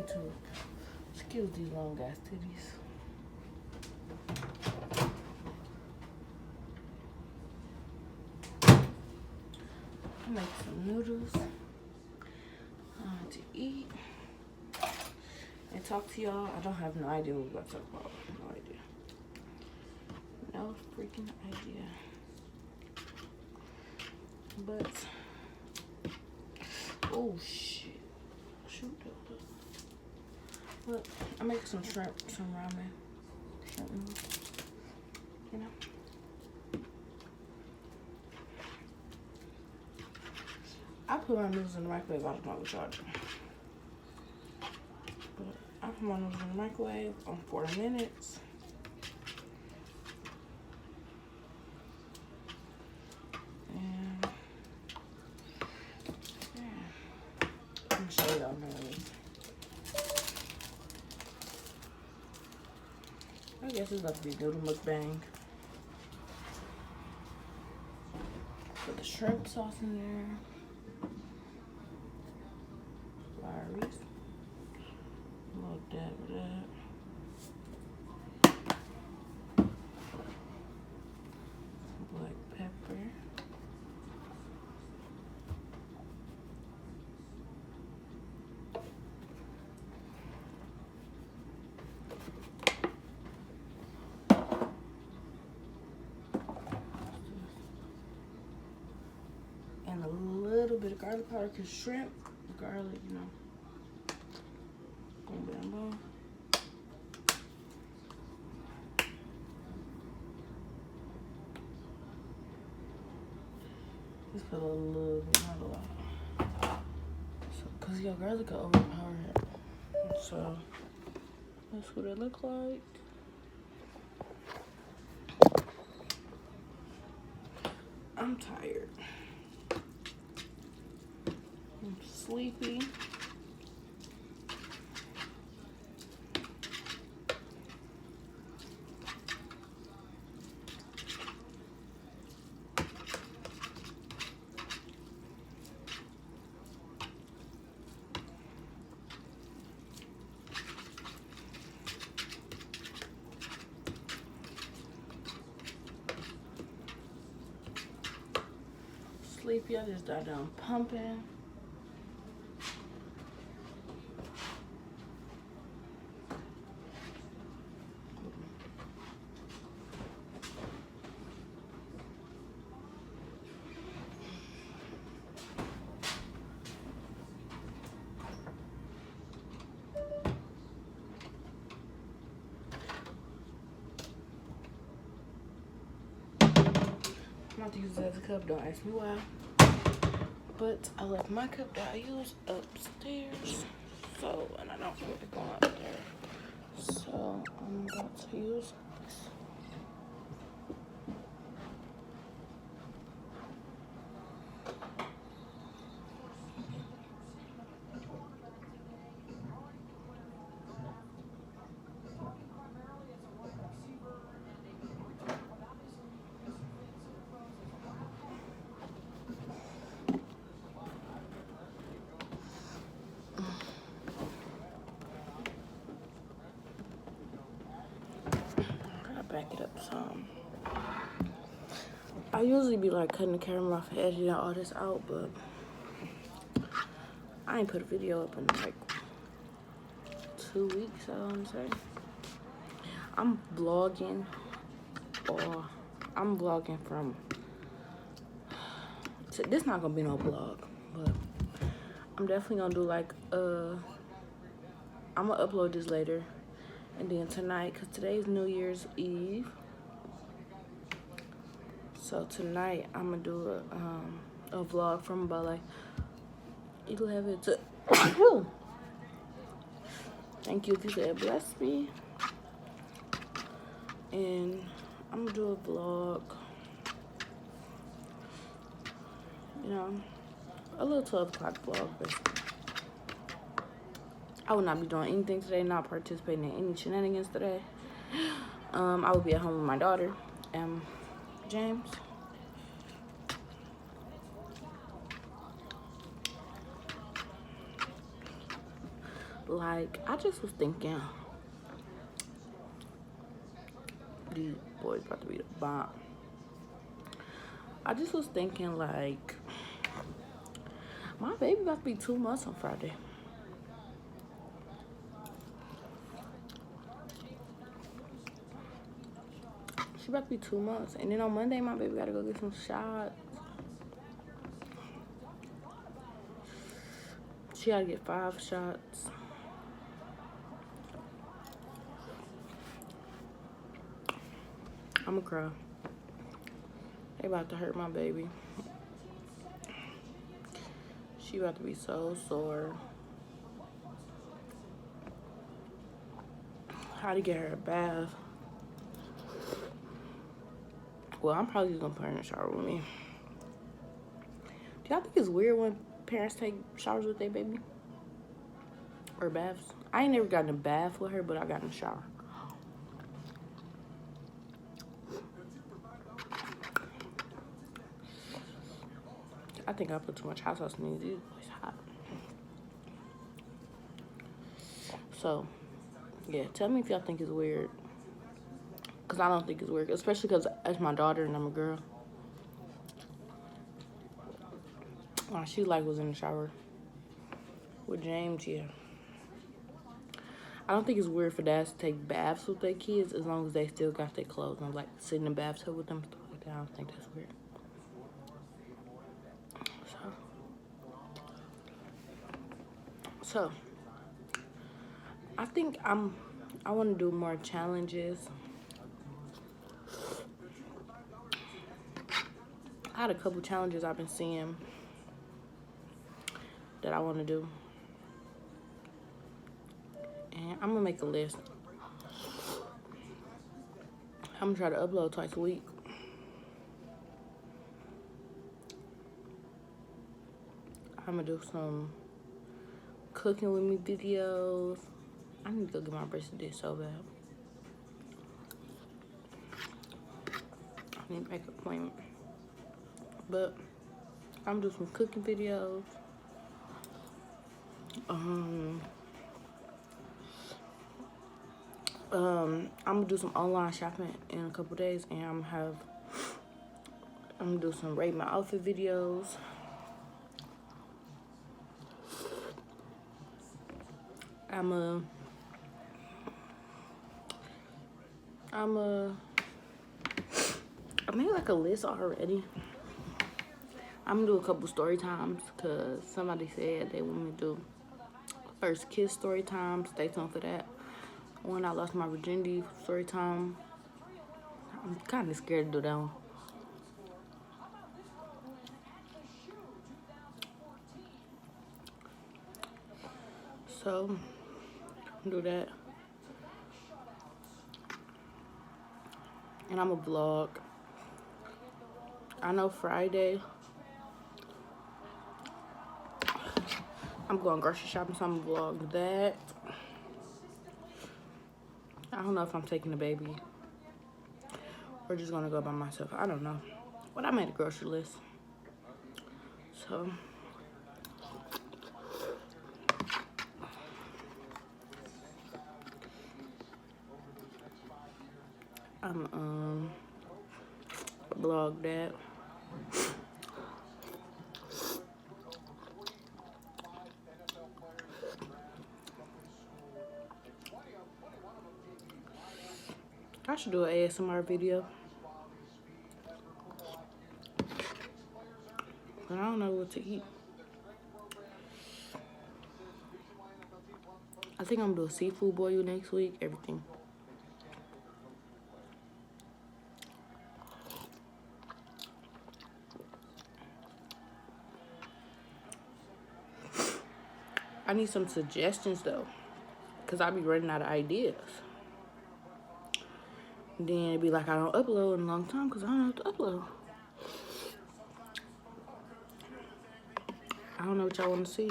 YouTube. Excuse these long ass titties. I make some noodles to eat and talk to y'all. I don't have no idea what we're about to talk about. No idea. No freaking idea. But oh shit. Shoot. Look, I make some shrimp, some ramen. Shrimp noodles. You know? I put my noodles in the microwave. I don't know what y'all do. But I put my noodles in the microwave on 40 minutes. And yeah. I'm gonna show y'all now. I guess it's about to be noodle mukbang. Put the shrimp sauce in there. Lari's. A little dab of that. Some black pepper. And a little bit of garlic powder, because shrimp, garlic, you know. Boom, bam, boom. Just put a little bit, not a lot. So, because your garlic can overpower it. So, that's what it look like. I'm tired. I'm sleepy. Sleepy. I just got done pumping. I'm about to use it as a cup, don't ask me why. But I left my cup that I use upstairs. So, and I don't feel like going up there. So, I'm about to use this. Back it up some. I usually be like cutting the camera off and editing all this out, but I ain't put a video up in like 2 weeks, I want to say. I'm vlogging from, so this not gonna be no vlog, but I'm definitely gonna do like I'm gonna upload this later. And then tonight, because today's New Year's Eve. So tonight, I'm going to do a vlog from about like 11 to... Thank you if you said bless me. And I'm going to do a vlog. You know, a little 12 o'clock vlog, basically. I will not be doing anything today, not participating in any shenanigans today. I will be at home with my daughter and James. Like, I just was thinking, these boys about to be the bomb. I just was thinking, like, my baby about to be 2 months on Friday. She about to be 2 months. And then on Monday, my baby gotta go get some shots. She gotta get 5 shots. I'ma cry. They about to hurt my baby. She about to be so sore. How to get her a bath. Well, I'm probably just gonna put her in the shower with me. Do y'all think it's weird when parents take showers with their baby? Or baths? I ain't never gotten a bath with her, but I got in the shower. I think I put too much hot sauce in these. It's hot. So, yeah, tell me if y'all think it's weird. Because I don't think it's weird. Especially because that's my daughter and I'm a girl. She like was in the shower with James, yeah. I don't think it's weird for dads to take baths with their kids as long as they still got their clothes on. Like, sit in the bathtub with them, stuff like that. I don't think that's weird. So, I think I want to do more challenges. I had a couple challenges I've been seeing that I want to do. And I'm going to make a list. I'm going to try to upload twice a week. I'm going to do some cooking with me videos. I need to go get my bracelet did so bad. I need to make an appointment. But I'm gonna do some cooking videos. I'm gonna do some online shopping in a couple days, and I'm gonna do some rate my outfit videos. I made like a list already. I'm gonna do a couple story times because somebody said they want me to do first kiss story time. Stay tuned for that. When I lost my virginity story time. I'm kind of scared to do that one. So, do that. And I'm a vlog. I know Friday I'm going grocery shopping, so I'm gonna vlog that. I don't know if I'm taking the baby or just gonna go by myself. I don't know. But I made a grocery list. So I'm vlog that. I should do an ASMR video. But I don't know what to eat. I think I'm gonna do a seafood boil next week, everything. I need some suggestions though, because I be running out of ideas. And then it'd be like I don't upload in a long time because I don't know what to upload. I don't know what y'all want to see.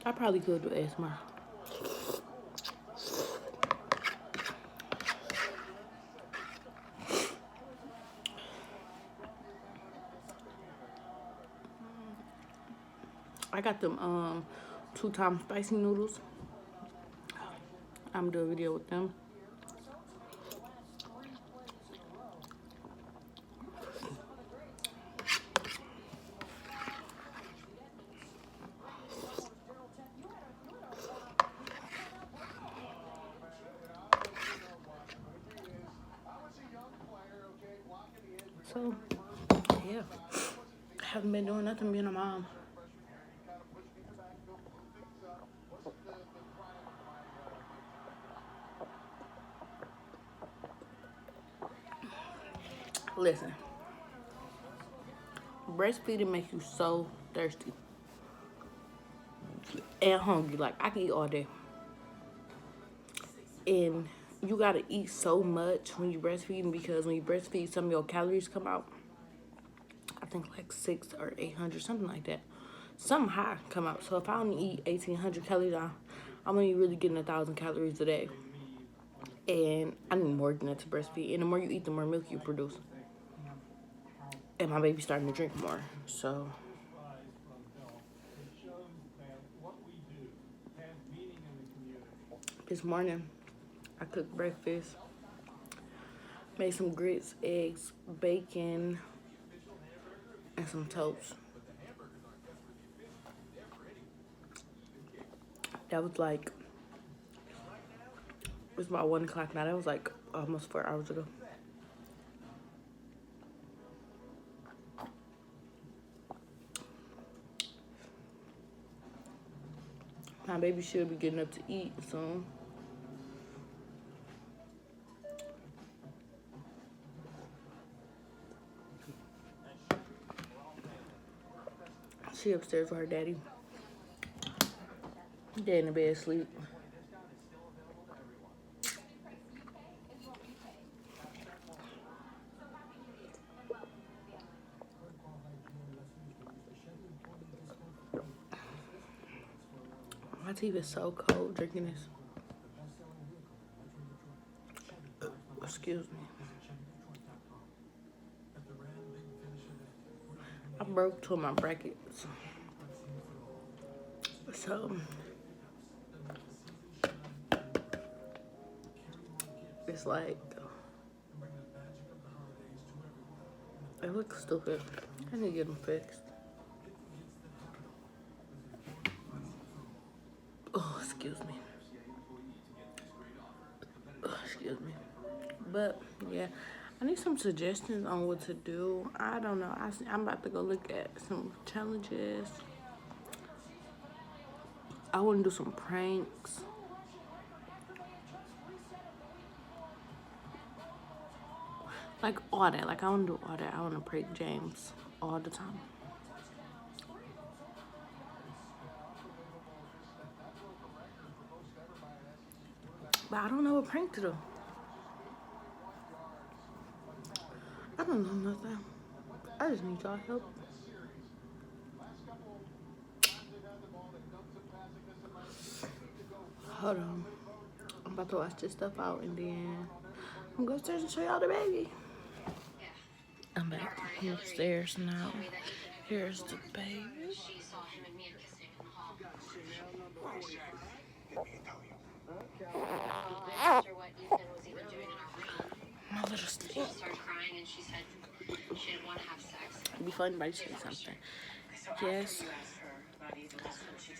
I probably could do ASMR. I got them 2-time spicy noodles. I'm gonna do a video with them. So, yeah. Haven't been doing nothing being a mom. Listen, breastfeeding makes you so thirsty and hungry. Like, I can eat all day. And you gotta eat so much when you breastfeeding, because when you breastfeed, some of your calories come out. I think like 600 or 800, something like that. Something high come out. So if I only eat 1,800 calories, I'm only really getting 1,000 calories a day. And I need more than that to breastfeed. And the more you eat, the more milk you produce. And my baby's starting to drink more. So this morning, I cooked breakfast. Made some grits, eggs, bacon, and some toast. That was like, it's about 1 o'clock now. That was like almost 4 hours ago. My baby should be getting up to eat soon. She upstairs with her daddy. Dad in the bed asleep. My teeth is so cold drinking this. Excuse me. I broke 2 of my brackets. So it's like, it looks stupid. I need to get them fixed. Oh, excuse me. Oh, excuse me. But yeah, I need some suggestions on what to do. I don't know. I'm about to go look at some challenges. I want to do some pranks. Like all that. Like I want to do all that. I want to prank James all the time. But I don't know what prank to do. I don't know nothing. I just need y'all help. Hold on. I'm about to wash this stuff out and then I'm going upstairs and show y'all the baby. I'm back. I'm upstairs now. Here's the baby. My little stick. It'd be fun by saying something. Yes,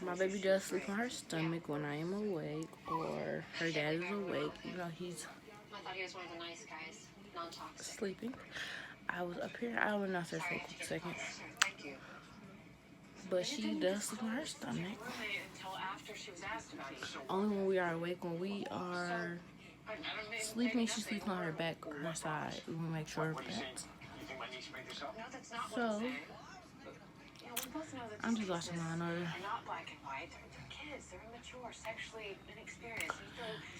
my baby does sleep on her stomach when I am awake or her dad is awake. You know, he's sleeping. I was up here. I went downstairs for a quick second. But she does sleep on her stomach. Only when we are awake. When we are sleeping, she sleeps on her back or her side. We make sure her back. So I'm just watching Law and Order.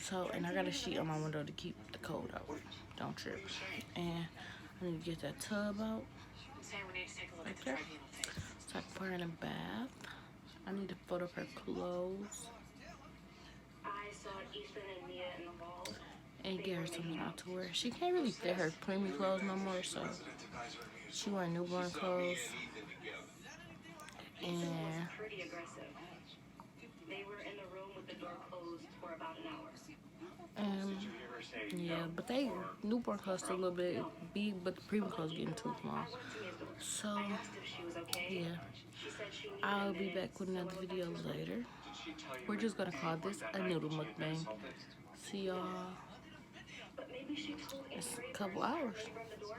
So, and I got a sheet on my window to keep the cold out. Don't trip. And I need to get that tub out. Right there. So I can put her in a bath. I need to fold up her clothes. And get her something out to wear. She can't really fit her preemie clothes no more, so she wearing newborn clothes. And pretty aggressive. They were in the room with the door closed for about an hour. yeah, but they newborn clothes still a little bit big, but the premium clothes getting too small. So Asked if she was okay. yeah, She said she needed I'll a be minute, back with so another I went back video to her room. later. We're just gonna call this a noodle mukbang. See y'all But maybe she told in Andy a Ray couple first hours. when he broke the door.